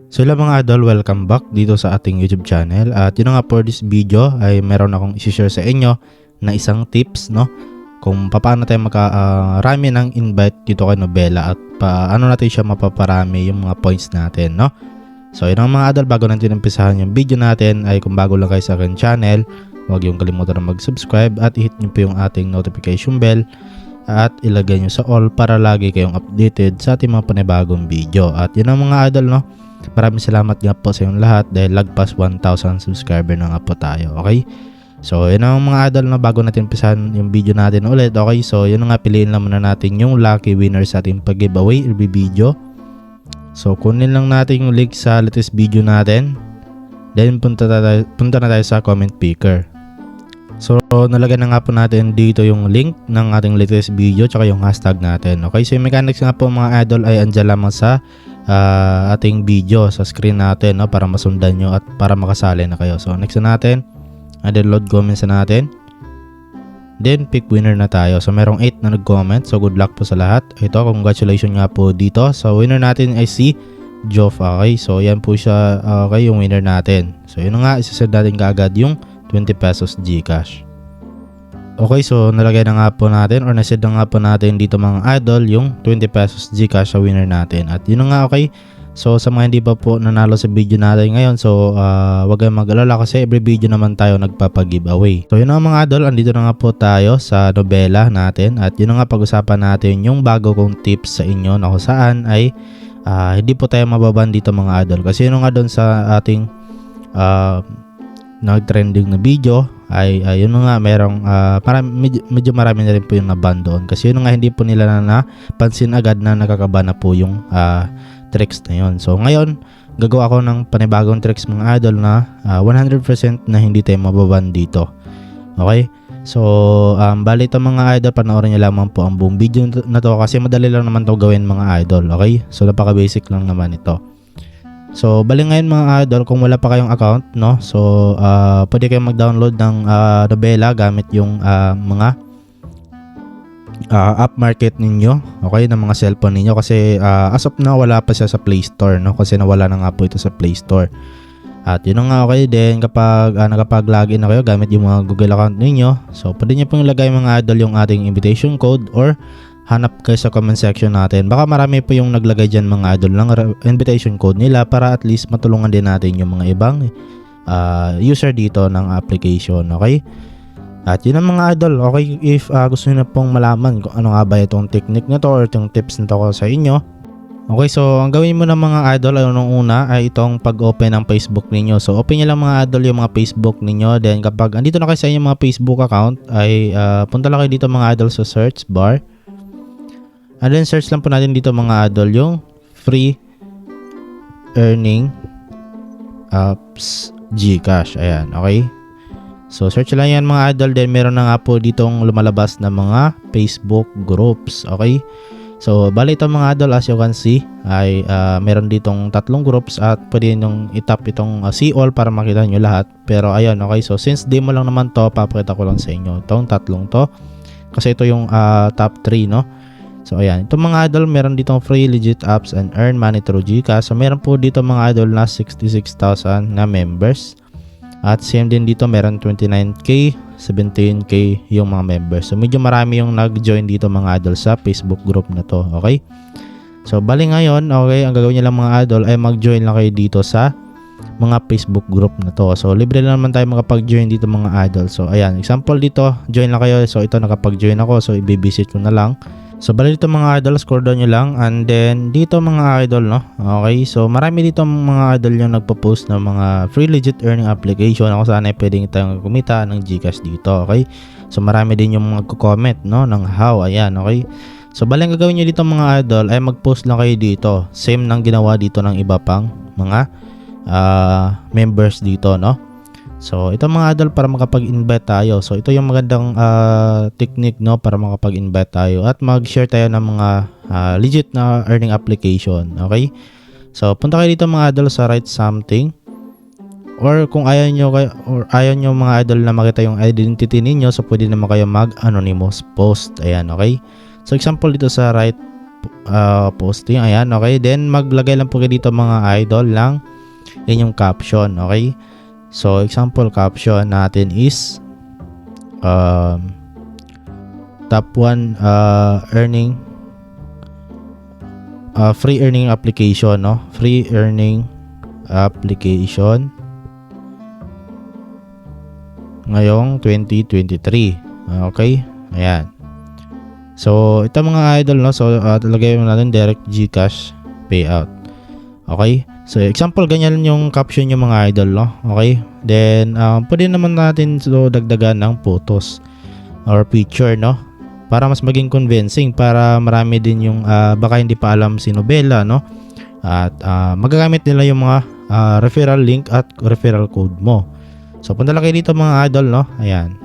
So hello mga idol, welcome back dito sa ating YouTube channel. At yun nga, for this video ay meron akong i-share sa inyo na isang tips, no, kung paano tayo makarami ng invite dito kay Nobela at paano natin siya mapaparami yung mga points natin, no. So yun ang mga idol, bago natin umpisahan yung video natin ay kung bago lang kayo sa aking channel, huwag yung kalimutan na mag-subscribe at i-hit nyo po yung ating notification bell at ilagay nyo sa all para lagi kayong updated sa ating mga panibagong video. At yun ang mga idol, no. Maraming salamat nga po sa inyong lahat dahil lagpas 1,000 subscriber na nga po tayo. Okay? So yun ang mga idol, na bago natin umpisahan yung video natin ulit. Okay? So yun nga, piliin lang muna natin yung lucky winner sa ating pag-giveaway every video. So kunin lang natin yung link sa latest video natin. Then punta na tayo sa comment picker. So nalagay na nga po natin dito yung link ng ating latest video tsaka yung hashtag natin. Okay, so yung mechanics nga po mga idol ay andyan lamang sa ating video sa screen natin, no, para masundan nyo at para makasali na kayo. So next na natin, and then load comments na natin. Then pick winner na tayo. So merong 8 na nag-comment. So good luck po sa lahat. Ito, congratulations nga po dito. So winner natin ay si Joff. Okay, so yan po siya. Okay, yung winner natin. So yun nga, isasend natin kaagad yung 20 pesos GCash. Okay, so nalagay na nga po natin or nasend na nga po natin dito mga idol yung 20 pesos GCash sa winner natin. At yun nga, okay. So sa mga hindi pa po nanalo sa video natin ngayon, so wag kayong mag-alala kasi every video naman tayo nagpapag-giveaway. So yun nga mga idol, andito na nga po tayo sa Nobela natin. At yun nga, pag-usapan natin yung bago kong tips sa inyo na kung saan ay hindi po tayo mababan dito mga idol. Kasi yun nga, doon sa ating nag-trending na video ay yun nga, merong medyo marami na rin po yung naban doon. Kasi yun nga, hindi po nila napansin agad na nakakaba na po yung tricks na yun. So ngayon, gagawa ako ng panibagong tricks mga idol na 100% na hindi tayo mababan dito. Okay? So bali ito mga idol, panoorin nyo lamang po ang buong video na to kasi madali lang naman to gawin mga idol. Okay? So napaka basic lang naman ito. So bali ngayon mga idol, kung wala pa kayong account, no, so pwede kayong mag-download ng Nobela gamit yung mga app market ninyo, okay, ng mga cellphone ninyo kasi as of now wala pa siya sa Play Store, no, kasi nawala na nga po ito sa Play Store. At yun nga, okay, then kapag nakapag-login na kayo gamit yung mga Google account ninyo, so pwede nyo pong ilagay mga idol yung ating invitation code or hanap kayo sa comment section natin. Baka marami po yung naglagay dyan mga idol ng invitation code nila para at least matulungan din natin yung mga ibang user dito ng application. Okay? At yun ang mga idol. Okay, if gusto nyo na pong malaman kung ano nga ba itong technique na to or itong tips na to ko sa inyo. Okay, so ang gawin mo na mga idol ay unang una ay itong pag-open ng Facebook ninyo. So open nyo lang mga idol yung mga Facebook ninyo. Then kapag andito na kayo sa inyong mga Facebook account ay punta lang kayo dito mga idol sa search bar. And then search lang po natin dito mga idol yung free earning apps GCash. Ayan, okay. So search lang yan mga idol. Then meron na nga po ditong lumalabas na mga Facebook groups. Okay. So bali ito mga idol, as you can see ay meron ditong tatlong groups at pwede nyung itap itong see all para makita nyo lahat. Pero ayun, okay. So since demo lang naman to, papakita ko lang sa inyo itong tatlong to. Kasi ito yung top 3, no. So ayan, itong mga idol, meron ditong free legit apps and earn money through GCash. So meron po dito mga idol na 66,000 na members. At same din dito, meron 29k, 17k yung mga members. So medyo marami yung nag-join dito mga idol sa Facebook group na to. Okay? So bali ngayon, okay, ang gagawin nyo lang mga idol ay mag-join lang kayo dito sa mga Facebook group na to. So libre lang naman tayo makapag-join dito mga idol. So ayan, example dito, join lang kayo. So ito, nakapag-join ako. So i-visit ko na lang. So bali dito mga idol, scroll down nyo lang. And then dito mga idol, no, okay, so marami dito mga idol yung nagpo-post ng mga free legit earning application ako saan ay pwedeng tayong kumita ng GCash dito. Okay, so marami din yung magko-comment, no, ng how. Ayan, okay. So bali ang gagawin nyo dito mga idol ay mag-post lang kayo dito, same nang ginawa dito ng iba pang mga members dito, no. So ito mga idol, para makapag-invite tayo. So ito yung magandang technique, no, para makapag-invite tayo at mag-share tayo ng mga legit na earning application. Okay? So punta kayo dito mga idol sa write something. Or kung ayaw nyo mga idol na makita yung identity ninyo, so pwede naman kayo mag-anonymous post. Ayan, okay? So example dito sa write posting. Ayan, okay. Then maglagay lang po kayo dito mga idol lang inyong caption, okay. So example caption natin is top 1 earning free earning application, no? Free earning application ngayong 2023. Okay? Ayan. So, ito mga idol, no? So, talagay mo natin direct GCash payout. Okay? So, example, ganyan yung caption yung mga idol, no? Okay? Then, pwede naman natin dagdagan ng photos or picture, no? Para mas maging convincing, para marami din yung baka hindi pa alam si Nobela, no? At magagamit nila yung mga referral link at referral code mo. So, punta lang kayo dito mga idol, no? Ayan.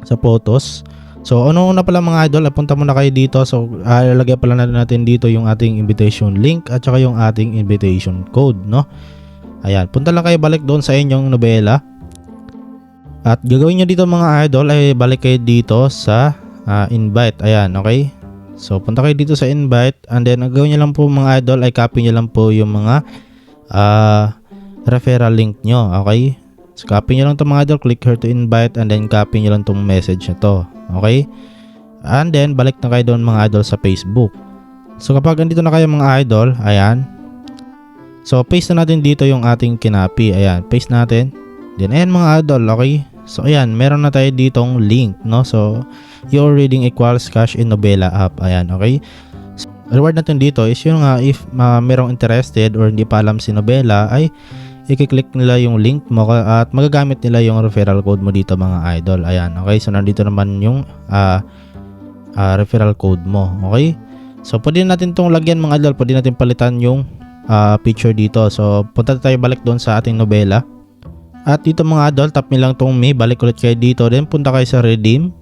Sa photos. So, una pala mga idol, punta muna kayo dito. So, ilalagay pala natin dito yung ating invitation link at saka yung ating invitation code, no? Ayan. Punta lang kayo balik doon sa inyong Nobela. At gagawin nyo dito mga idol ay balik kayo dito sa invite. Ayan, okay? So, punta kayo dito sa invite and then ang gagawin nyo lang po mga idol ay copy nyo lang po yung mga referral link nyo, okay? So, copy nyo lang itong mga idol, click here to invite and then copy nyo lang itong message na to, okay? And then, balik na kayo doon mga idol sa Facebook. So, kapag andito na kayo mga idol, ayan. So, paste na natin dito yung ating kinapi, ayan, paste natin. Then, ayan mga idol, okay? So, ayan, meron na tayo ditong link, no? So, your reading equals cash in Nobela app, ayan, okay? So, reward natin dito is yung if merong interested or hindi pa alam si Nobela ay i-click nila yung link mo at magagamit nila yung referral code mo dito mga idol. Ayan, okay? So, nandito naman yung referral code mo, okay? So, pwede natin itong lagyan mga idol. Pwede natin palitan yung picture dito. So, punta tayo balik doon sa ating Nobela. At dito mga idol, tap nyo lang itong me. Balik ulit kayo dito. Then, punta kayo sa redeem.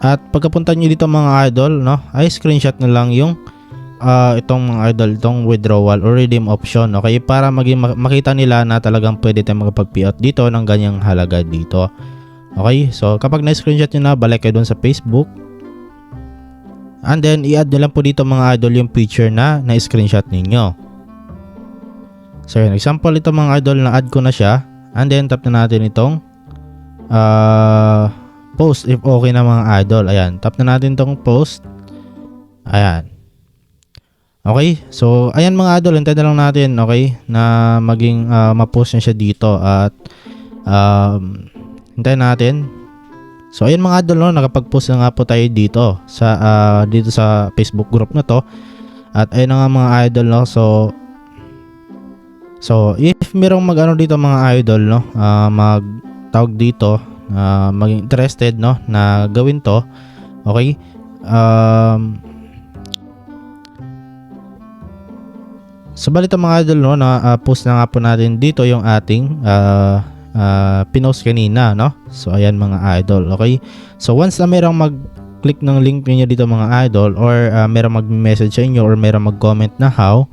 At pagkapunta nyo dito mga idol, no, ay screenshot na lang yung itong mga idol, itong withdrawal or redeem option, okay, para makita nila na talagang pwede tayong magpag-payout dito ng ganyang halaga dito. Okay, so kapag na-screenshot nyo na, balik kayo dun sa Facebook and then i-add nyo lang po dito mga idol yung picture na na-screenshot ninyo. So yun, example ito mga idol, na add ko na siya and then tap na natin itong post if okay na mga idol. Ayan, tap na natin itong post. Ayan. Okay, so ayan mga idol, hintayin na lang natin, okay, na maging ma-post na siya dito at hintayin natin. So ayan mga idol, no, nakapag-post na nga po tayo dito sa Facebook group na to. At ayun na nga mga idol, no, so if merong mag-ano dito mga idol, no, mag-tawag dito, maging interested, no, na gawin to, okay, so balita mga idol, no, na post na nga po natin dito yung ating pinost kanina, no. So ayan mga idol, okay. So once na merong mag-click ng link niyo dito mga idol or merong mag-message sa inyo or merong mag-comment na how,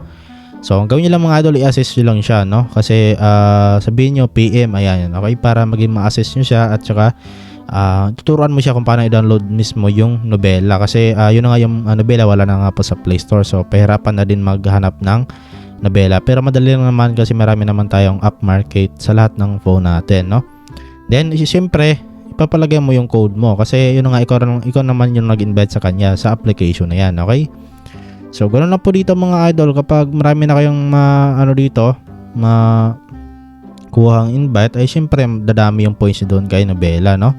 so ang gawin niyo lang mga idol, i-assess niyo lang siya, no. Kasi sabihin niyo PM, ayan, okay, para maging ma-assess niyo siya at saka tuturuan mo siya kung paano i-download mismo yung Nobela kasi yun na nga yung Nobela wala na nga po sa Play Store, so pahirapan na din maghanap ng Nobela, pero madali lang naman kasi marami naman tayong app market sa lahat ng phone natin, no. Then siyempre ipapalagay mo yung code mo kasi yun nga, ikaw naman yung nag-invite sa kanya sa application na yan, okay. So ganoon lang po dito mga idol, kapag marami na kayong dito kuhang invite ay siyempre dadami yung points doon kay Nobela, no.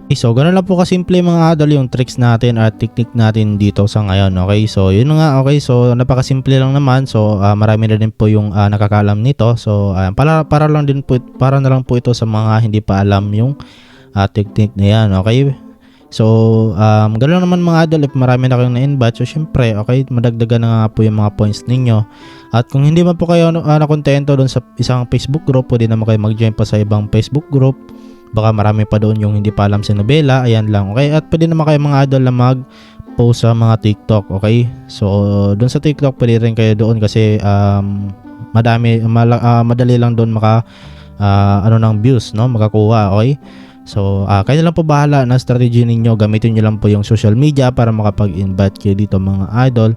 So, ganoon lang po kasimple mga idol yung tricks natin at technique natin dito sa ngayon, okay? So, yun nga, okay? So, napakasimple lang naman. So, marami na din po yung nakakaalam nito. So, para na lang po ito sa mga hindi pa alam yung technique na yan, okay? So, ganoon naman mga idol, if marami na kayong na-invite, so syempre, okay, madagdagan na nga po yung mga points ninyo. At kung hindi man po kayo nakontento doon sa isang Facebook group, pwede naman kayo mag-join pa sa ibang Facebook group. Baka marami pa doon yung hindi pa alam si Nobela, ayan lang, okay? At pwede naman kayo mga idol na mag-post sa mga TikTok, okay? So, doon sa TikTok, pwede rin kayo doon kasi madali lang doon ng views, no? Makakuha, okay? So, kayo lang po bahala na strategy ninyo. Gamitin nyo lang po yung social media para makapag-invite kayo dito mga idol,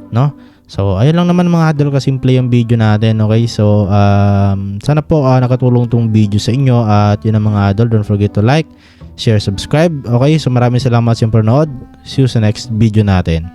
no? So, ayun lang naman mga idol, kasimple yung video natin, okay? So, sana po nakatulong tong video sa inyo at yun ang mga idol. Don't forget to like, share, subscribe, okay? So, maraming salamat sa panonood. See you sa next video natin.